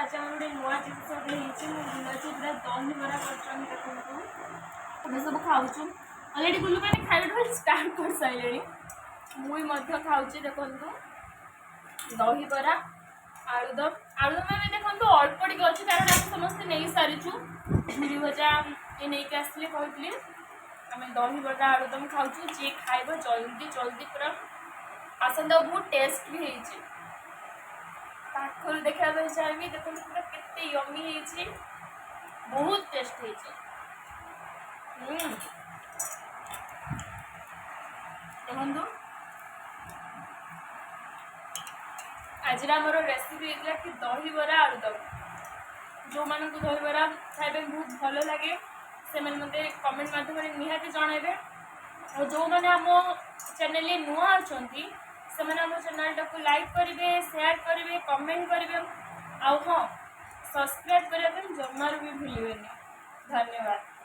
आज आम गोटे नुआ जिस अच्छे पूरा दही बरा कर सब खाऊँ अलरेडी गुलू मैंने खाଇବା स्टार्ट कर सारे मुझे खाऊँ देखु दही बरा आलुदम आलुदम में देखो अल्प टे अच्छे कारण आम समस्ते नहीं सारीचु झुरी भजा ये नहीं आसते कहते आम दही बरा आलुदम खाऊँ जी खाइब जल्दी जल्दी पूरा आसंद बहुत टेस्ट भी होती पाखर देखा चाहिए देखो पूरा केते यमी है बहुत टेस्ट है देखो आज आमर रेसिपी होता कि दही बरा आलुदम जो मानक दही बरा खाइबा बहुत भल लगे से मते कमेंट माध्यम निहाती जनइबे और जो मैंने आम चैनल नुआ अच्छा से आम चैनल को लाइक करेंगे शेयर करेंगे कमेंट करेंगे आउ हाँ सब्सक्राइब करने जमार भी भूलें। धन्यवाद।